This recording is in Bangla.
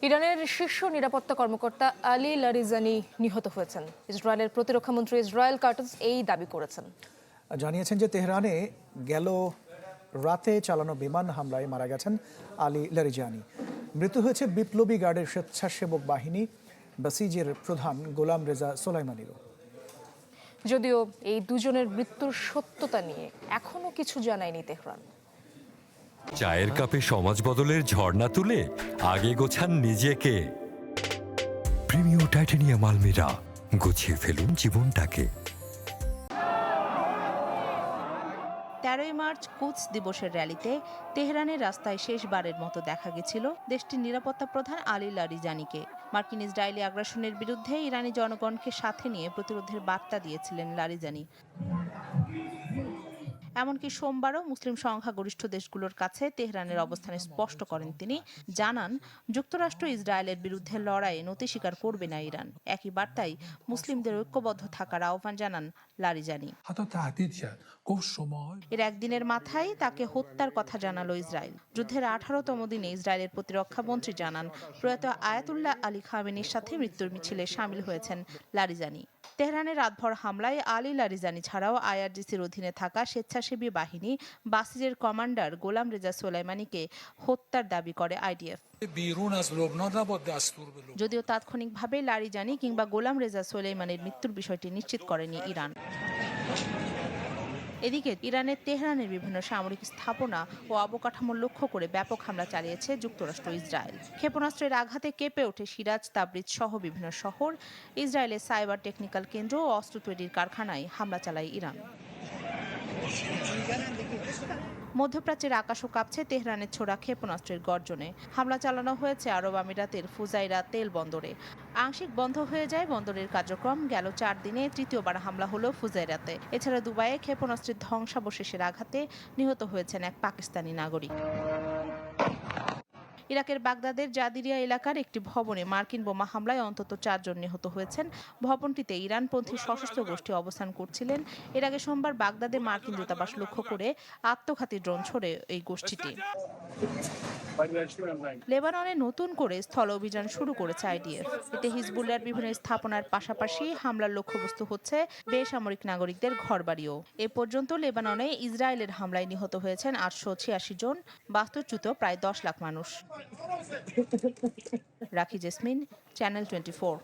ইরানের শীর্ষ নিরাপত্তা কর্মকর্তা আলী লারিজানি নিহত হয়েছেন। ইসরায়েলের প্রতিরক্ষামন্ত্রী ইসরায়েল কার্টজ এই দাবি করেছেন। জানিয়েছেন যে তেহরানে গেল রাতে চালানো বিমান হামলায় মারা গেছেন আলী লারিজানি। মৃত্যু হয়েছে বিপ্লবী গার্ডের স্বেচ্ছাসেবক বাহিনী বাসিজের প্রধান গোলাম রেজা সোলাইমানিরও। যদিও এই দুজনের মৃত্যুর সত্যতা নিয়ে এখনো কিছু জানায়নি তেহরান। চায়ের কাপে সমাজ বদলের ঝর্ণা তুলে আগে গোছান নিজেকে। প্রিমিয়াম টাইটানিয়াম আলমিরা, গুছিয়ে ফেলুন জীবনটাকে। 13 মার্চ কুদস দিবসের র্যালিতে তেহরানের রাস্তায় শেষবারের মতো দেখা গেছিল দেশটির নিরাপত্তা প্রধান আলী লারিজানিকে। মার্কিন ইসরায়েলি আগ্রাসনের বিরুদ্ধে ইরানি জনগণকে সাথে নিয়ে প্রতিরোধের বার্তা দিয়েছিলেন লারিজানি। এমনকি সোমবারও মুসলিম সংখ্যাগরিষ্ঠ দেশগুলোর কাছে তেহরানের অবস্থান স্পষ্ট করেন তিনি। জানান, যুক্তরাষ্ট্র ইসরায়েলের বিরুদ্ধে লড়াইয়ে নতি স্বীকার করবে না ইরান। একই বার্তায় মুসলিমদের ঐক্যবদ্ধ থাকার আহ্বান জানান লারিজানি। এর একদিনের মাথায় তাকে হত্যার কথা জানালো ইসরায়েল। যুদ্ধের 18তম দিনে ইসরায়েলের প্রতিরক্ষা মন্ত্রী জানান, প্রয়াত আয়াতুল্লাহ আলী খামেনির সাথে মৃত্যুর মিছিলে সামিল হয়েছেন লারিজানি। তেহরানের রাতভর হামলায় আলী লারিজানি ছাড়াও আইআরজিসির অধীনে থাকা স্বেচ্ছাসেবী বাহিনী বাসিজের কমান্ডার গোলাম রেজা সোলাইমানিকে হত্যার দাবি করে আইডিএফ। যদিও তাৎক্ষণিকভাবে লারিজানি কিংবা গোলাম রেজা সোলাইমানির মৃত্যুর বিষয়টি নিশ্চিত করেনি ইরান। এদিকে ইরানের তেহরানের বিভিন্ন সামরিক স্থাপনা ও অবকাঠামো লক্ষ্য করে ব্যাপক হামলা চালিয়েছে যুক্তরাষ্ট্র ইসরায়েল। ক্ষেপণাস্ত্রের আঘাতে কেঁপে ওঠে সিরাজ, তাবরিজ সহ বিভিন্ন শহর। ইসরায়েলের সাইবার টেকনিক্যাল কেন্দ্র ও অস্ত্র তৈরির কারখানায় হামলা চালায় ইরান। মধ্যপ্রাচ্যের আকাশও কাঁপছে তেহরানের ছোড়া ক্ষেপণাস্ত্রের গর্জনে। হামলা চালানো হয়েছে আরব আমিরাতের ফুজাইরা তেল বন্দরে। আংশিক বন্ধ হয়ে যায় বন্দরের কার্যক্রম। গেল 4 দিনে তৃতীয়বার হামলা হলো ফুজাইরাতে। এছাড়া দুবাইয়ে ক্ষেপণাস্ত্রের ধ্বংসাবশেষের আঘাতে নিহত হয়েছেন এক পাকিস্তানি নাগরিক। ইরাকের বাগদাদের জাদিরিয়া এলাকার একটি ভবনে মার্কিন বোমা হামলায় অন্তত 4 জন নিহত হয়েছেন। ভবনটিতে ইরানপন্থী সশস্ত্র গোষ্ঠী অবস্থান করছিলেন। এর আগে সোমবার বাগদাদে মার্কিন দূতাবাস লক্ষ্য করে আত্মঘাতী ড্রোন ছোড়ে এই গোষ্ঠীটি। লেবাননে নতুন করে স্থল অভিযান শুরু করেছে আইডিএফ। এতে হিজবুল্লাহর বিভিন্ন স্থাপনার পাশাপাশি হামলার লক্ষ্যবস্তু হচ্ছে বেসামরিক নাগরিকদের ঘরবাড়িও। এ পর্যন্ত লেবাননে ইসরায়েলের হামলায় নিহত হয়েছেন 886 জন, বাস্তুচ্যুত প্রায় 10 লাখ মানুষ। রাখি জেসমিন, চ্যানেল 24।